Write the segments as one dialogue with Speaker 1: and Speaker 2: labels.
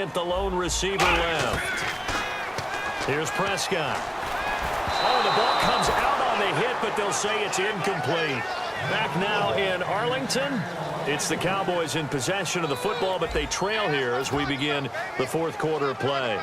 Speaker 1: Bryant, the lone receiver left. Here's Prescott. Oh, the ball comes out on the hit, but they'll say it's incomplete. Back now in Arlington. It's the Cowboys in possession of the football, but they trail here as we begin the fourth quarter of play.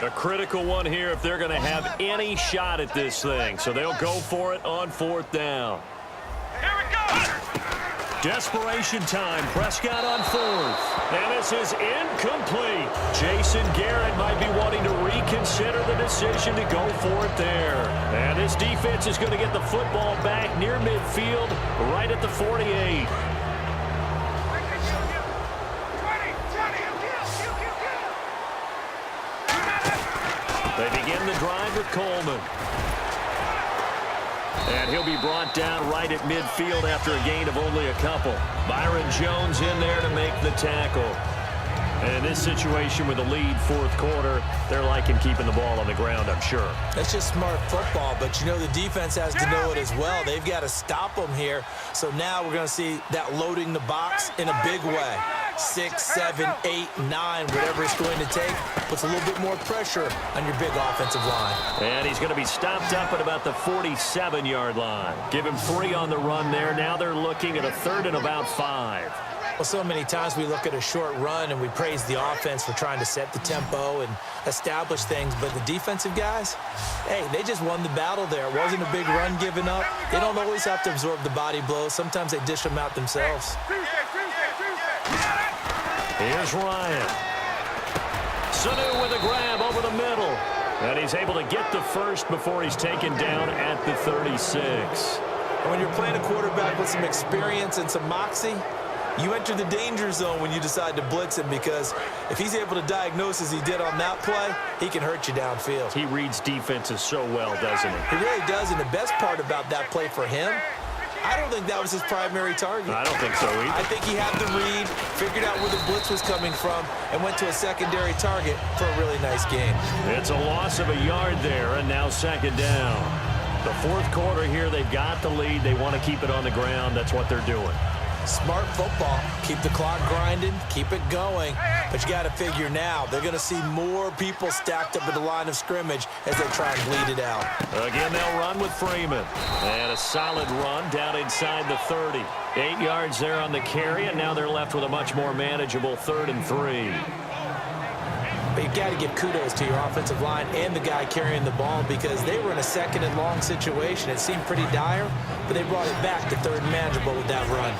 Speaker 1: A critical one here if they're going to have any shot at this thing. So they'll go for it on fourth down.
Speaker 2: Here we go!
Speaker 1: Desperation time. Prescott on fourth. And this is incomplete. Jason Garrett might be wanting to reconsider the decision to go for it there. And this defense is going to get the football back near midfield, right at the 48. They begin the drive with Coleman. And he'll be brought down right at midfield after a gain of only a couple. Byron Jones in there to make the tackle. And in this situation with a lead fourth quarter, they're liking keeping the ball on the ground, I'm sure.
Speaker 3: That's just smart football, but you know the defense has to know it as well. They've got to stop them here. So now we're going to see that loading the box in a big way. 6, 7, 8, 9, whatever it's going to take, puts a little bit more pressure on your big offensive line.
Speaker 1: And he's going to be stopped up at about the 47-yard line. Give him 3 on the run there. Now they're looking at a third and about 5.
Speaker 3: Well, so many times we look at a short run and we praise the offense for trying to set the tempo and establish things, but the defensive guys, hey, they just won the battle there. It wasn't a big run given up. They don't always have to absorb the body blows. Sometimes they dish them out themselves.
Speaker 1: Here's Ryan. Sanu with a grab over the middle. And he's able to get the first before he's taken down at the 36.
Speaker 3: And when you're playing a quarterback with some experience and some moxie, you enter the danger zone when you decide to blitz him, because if he's able to diagnose as he did on that play, he can hurt you downfield.
Speaker 1: He reads defenses so well, doesn't he?
Speaker 3: He really does, and the best part about that play for him, I don't think that was his primary target.
Speaker 1: I don't think so either.
Speaker 3: I think he had the read, figured out where the blitz was coming from, and went to a secondary target for a really nice game.
Speaker 1: It's a loss of a yard there, and now second down. The fourth quarter here, they've got the lead. They want to keep it on the ground. That's what they're doing.
Speaker 3: Smart football. Keep the clock grinding, keep it going. But you got to figure now, they're going to see more people stacked up at the line of scrimmage as they try and bleed it out.
Speaker 1: Again, they'll run with Freeman. And a solid run down inside the 30. 8 yards there on the carry, and now they're left with a much more manageable 3rd and 3.
Speaker 3: But you've got to give kudos to your offensive line and the guy carrying the ball, because they were in a second and long situation. It seemed pretty dire, but they brought it back to 3rd and manageable with that run.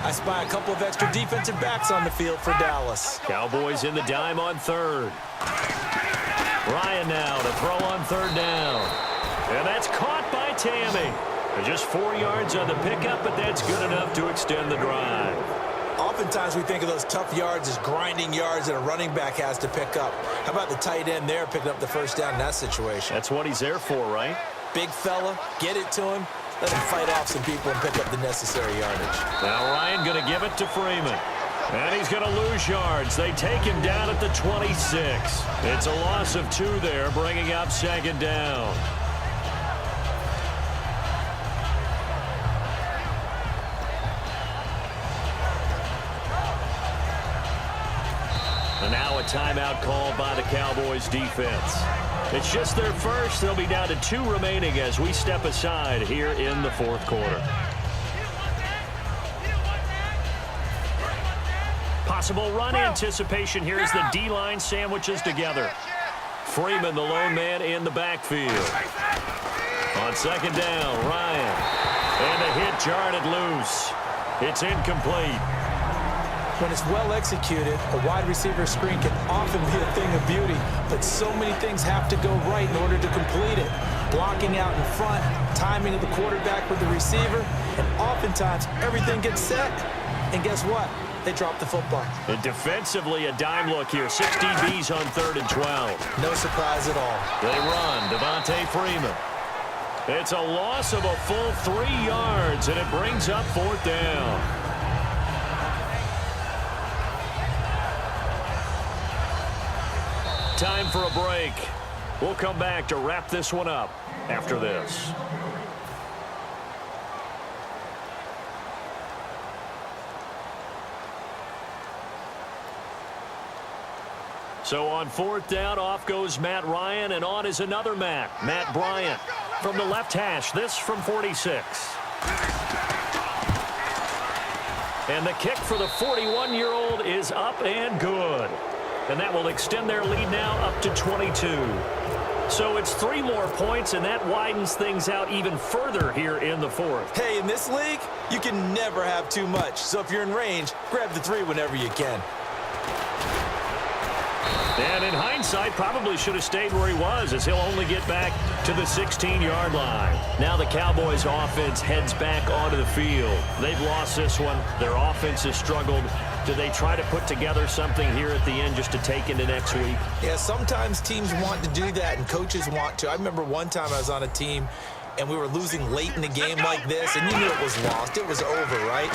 Speaker 3: I spy a couple of extra defensive backs on the field for Dallas.
Speaker 1: Cowboys in the dime on 3rd. Ryan now to throw on 3rd down. And that's caught by Tammy. Just 4 yards on the pickup, but that's good enough to extend the drive.
Speaker 3: Oftentimes we think of those tough yards as grinding yards that a running back has to pick up. How about the tight end there picking up the first down in that situation?
Speaker 1: That's what he's there for, right?
Speaker 3: Big fella, get it to him. Let him fight off some people and pick up the necessary yardage.
Speaker 1: Now Ryan going to give it to Freeman. And he's going to lose yards. They take him down at the 26. It's a loss of 2 there, bringing up second down. And now a timeout called by the Cowboys defense. It's just their first. They'll be down to 2 remaining as we step aside here in the fourth quarter. Possible run anticipation here as the D-line sandwiches together. Freeman, the lone man in the backfield. On second down, Ryan. And a hit jarred it loose. It's incomplete.
Speaker 3: When it's well executed, a wide receiver screen can often be a thing of beauty, but so many things have to go right in order to complete it. Blocking out in front, timing of the quarterback with the receiver, and oftentimes everything gets set, and guess what? They drop the football.
Speaker 1: And defensively, a dime look here. 6 DBs on 3rd and 12.
Speaker 3: No surprise at all.
Speaker 1: They run. Devontae Freeman. It's a loss of a full 3 yards, and it brings up 4th down. Time for a break. We'll come back to wrap this one up after this. So on fourth down, off goes Matt Ryan, and on is another Matt Bryant. From the left hash, this from 46. And the kick for the 41-year-old is up and good. And that will extend their lead now up to 22. So it's 3 more points, and that widens things out even further here in the fourth.
Speaker 3: Hey, in this league, you can never have too much. So if you're in range, grab the 3 whenever you can.
Speaker 1: And in hindsight, probably should have stayed where he was, as he'll only get back to the 16-yard line. Now the Cowboys' offense heads back onto the field. They've lost this one. Their offense has struggled. Do they try to put together something here at the end just to take into next week?
Speaker 3: Yeah, sometimes teams want to do that, and coaches want to. I remember one time I was on a team, and we were losing late in the game like this, and you knew it was lost. It was over, right?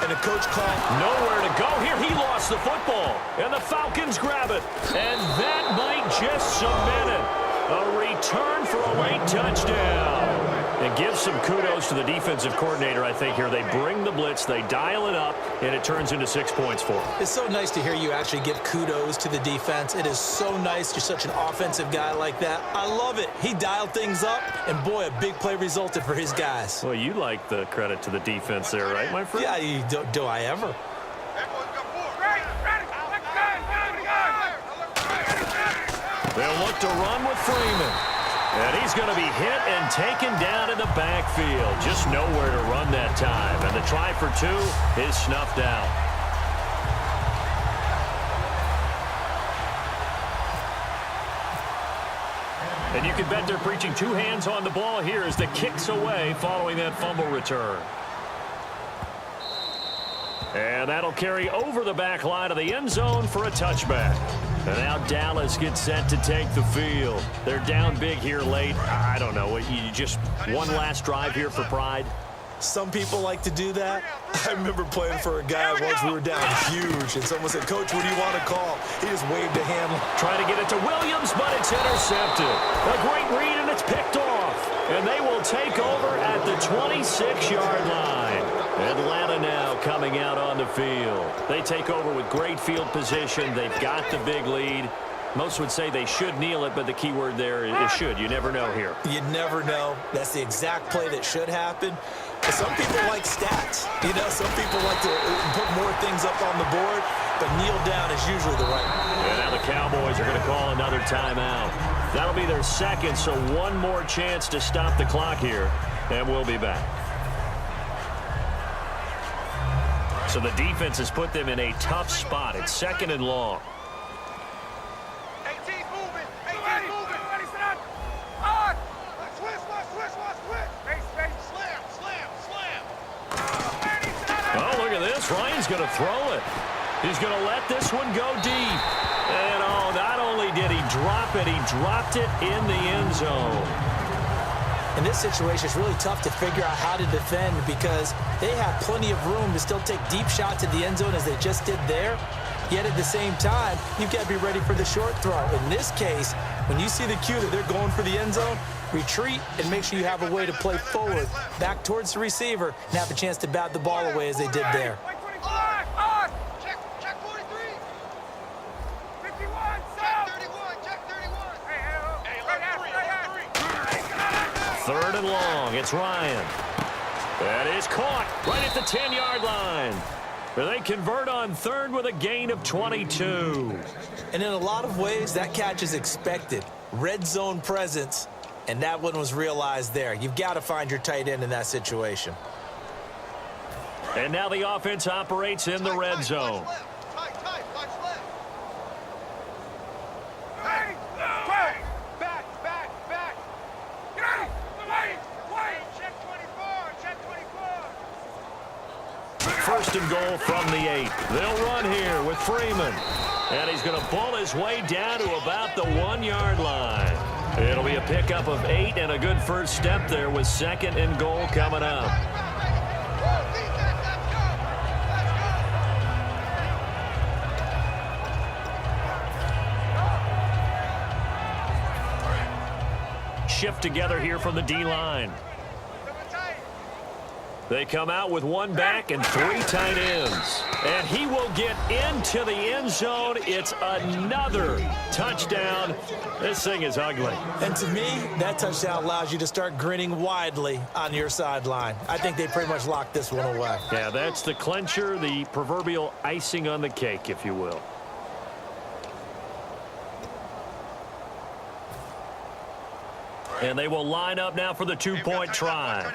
Speaker 3: And the coach called.
Speaker 1: Nowhere to go here. He lost the football. And the Falcons grab it. And that might just cement it. A return for a late touchdown. And give some kudos to the defensive coordinator, I think, here. They bring the blitz, they dial it up, and it turns into 6 points for them.
Speaker 3: It's so nice to hear you actually give kudos to the defense. It is so nice. You're such an offensive guy like that. I love it. He dialed things up, and boy, a big play resulted for his guys.
Speaker 1: Well, you like the credit to the defense there, right, my friend?
Speaker 3: Yeah, do I ever?
Speaker 1: They'll look to run with Freeman. And he's going to be hit and taken down in the backfield. Just nowhere to run that time. And the try for 2 is snuffed out. And you can bet they're preaching 2 hands on the ball here as the kick's away following that fumble return. And that'll carry over the back line of the end zone for a touchback. And now Dallas gets set to take the field. They're down big here late. I don't know. You just one last drive here for pride?
Speaker 3: Some people like to do that. I remember playing for a guy once. We were down huge, and someone said, "Coach, what do you want to call?" He just waved a hand.
Speaker 1: Trying to get it to Williams, but it's intercepted. A great read, and it's picked off. And they will take over at the 26-yard line. Atlanta now coming out on the field. They take over with great field position. They've got the big lead. Most would say they should kneel it, but the key word there is should. You never know here.
Speaker 3: You never know. That's the exact play that should happen. But some people like stats. You know, some people like to put more things up on the board, but kneel down is usually the right one.
Speaker 1: And now the Cowboys are going to call another timeout. That'll be their second, so one more chance to stop the clock here, and we'll be back. So the defense has put them in a tough spot. It's 2nd and long.
Speaker 2: 18 moving. 18 moving. Ready, set up. On. Switch. Space. Slam.
Speaker 1: Oh, look at this. Ryan's going to throw it. He's going to let this one go deep. And, oh, not only did he drop it, he dropped it in the end zone.
Speaker 3: In this situation, it's really tough to figure out how to defend because they have plenty of room to still take deep shots at the end zone as they just did there. Yet at the same time, you've got to be ready for the short throw. In this case, when you see the cue that they're going for the end zone, retreat and make sure you have a way to play forward, back towards the receiver, and have a chance to bat the ball away as they did there.
Speaker 2: Check 43. 51. Check 31. Check 31. Hey, let
Speaker 1: 3rd and long. It's Ryan. That is caught right at the 10-yard line. They convert on 3rd with a gain of 22.
Speaker 3: And in a lot of ways, that catch is expected. Red zone presence, and that one was realized there. You've got to find your tight end in that situation.
Speaker 1: And now the offense operates in the red zone.
Speaker 2: Watch left. Back. Wait. Check 24.
Speaker 1: 1st and goal from the 8. They'll run here with Freeman. And he's going to pull his way down to about the 1-yard line. It'll be a pickup of 8 and a good first step there with 2nd and goal coming up. shift together here from the D-line. They come out with one back and 3 tight ends. And he will get into the end zone. It's another touchdown. This thing is ugly.
Speaker 3: And to me, that touchdown allows you to start grinning widely on your sideline. I think they pretty much locked this one away.
Speaker 1: Yeah, that's the clincher, the proverbial icing on the cake, if you will. And they will line up now for the 2-point try.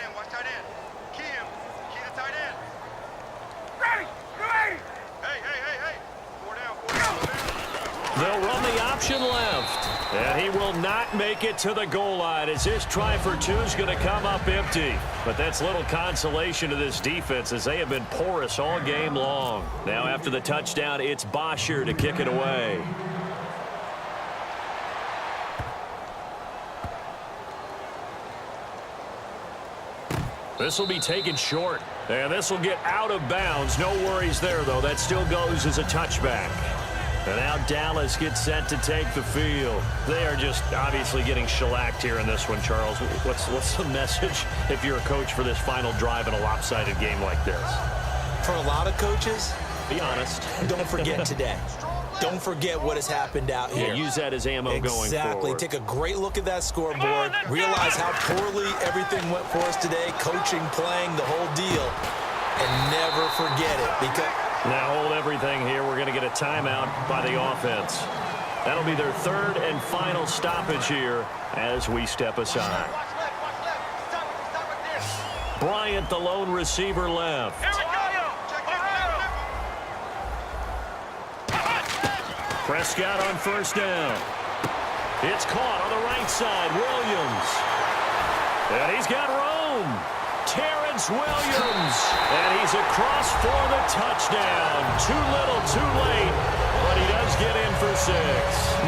Speaker 1: They'll run the option left. And he will not make it to the goal line as this try for 2 is going to come up empty. But that's little consolation to this defense as they have been porous all game long. Now after the touchdown, it's Bosher to kick it away. This will be taken short. And this will get out of bounds. No worries there, though. That still goes as a touchback. And now Dallas gets set to take the field. They are just obviously getting shellacked here in this one, Charles. What's the message if you're a coach for this final drive in a lopsided game like this?
Speaker 3: For a lot of coaches,
Speaker 1: be honest.
Speaker 3: Don't forget today. Don't forget what has happened out here.
Speaker 1: Yeah, use that as ammo going forward.
Speaker 3: Exactly. Take a great look at that scoreboard. Realize how poorly everything went for us today. Coaching, playing, the whole deal. And never forget it. Because
Speaker 1: now hold everything here. We're going to get a timeout by the offense. That'll be their 3rd and final stoppage here as we step aside. Bryant, the lone receiver, left. Prescott on first down. It's caught on the right side. Williams. And he's got room. Terrence Williams. And he's across for the touchdown. Too little, too late. But he does get in for 6.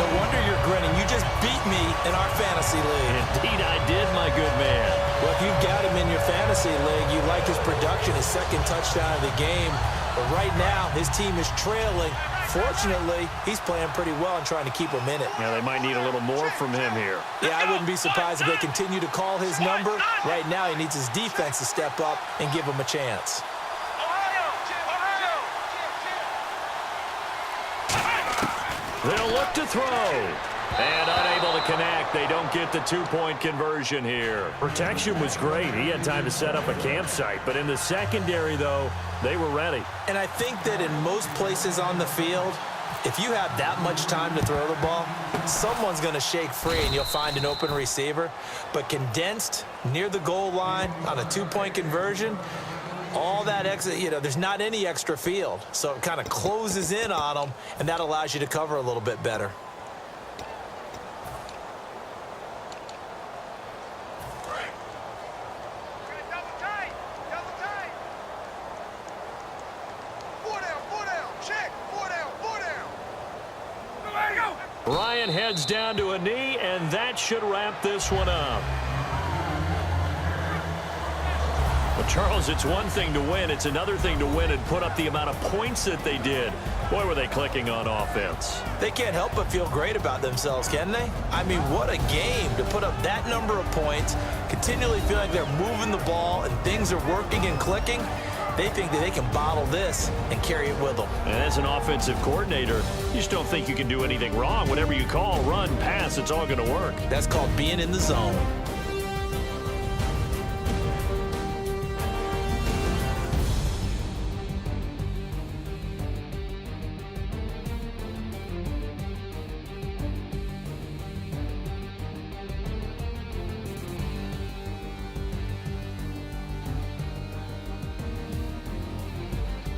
Speaker 3: No wonder you're grinning. You just beat me in our fantasy league.
Speaker 1: Indeed I did, my good man.
Speaker 3: Well, if you've got him in your fantasy league, you like his production, his 2nd touchdown of the game. But right now, his team is trailing. Fortunately, he's playing pretty well and trying to keep him in it.
Speaker 1: Yeah, they might need a little more from him here.
Speaker 3: Yeah, I wouldn't be surprised if they continue to call his number. Right now, he needs his defense to step up and give him a chance.
Speaker 1: They'll look to throw. And unable to connect. They don't get the 2-point conversion here. Protection was great. He had time to set up a campsite. But in the secondary, though, they were ready.
Speaker 3: And I think that in most places on the field, if you have that much time to throw the ball, someone's going to shake free and you'll find an open receiver. But condensed near the goal line on a 2-point conversion, all that extra, there's not any extra field. So it kind of closes in on them, and that allows you to cover a little bit better.
Speaker 1: Ryan heads down to a knee, and that should wrap this one up. Well, Charles, it's one thing to win. It's another thing to win and put up the amount of points that they did. Boy, were they clicking on offense.
Speaker 3: They can't help but feel great about themselves, can they? I mean, what a game to put up that number of points, continually feel like they're moving the ball and things are working and clicking. They think that they can bottle this and carry it with them.
Speaker 1: And as an offensive coordinator, you just don't think you can do anything wrong. Whatever you call, run, pass, it's all going to work.
Speaker 3: That's called being in the zone.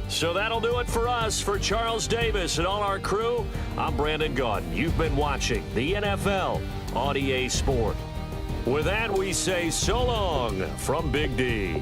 Speaker 1: So that'll do it for us. For Charles Davis and all our crew, I'm Brandon Gaudin. You've been watching the NFL on EA Sport. With that, we say so long from Big D.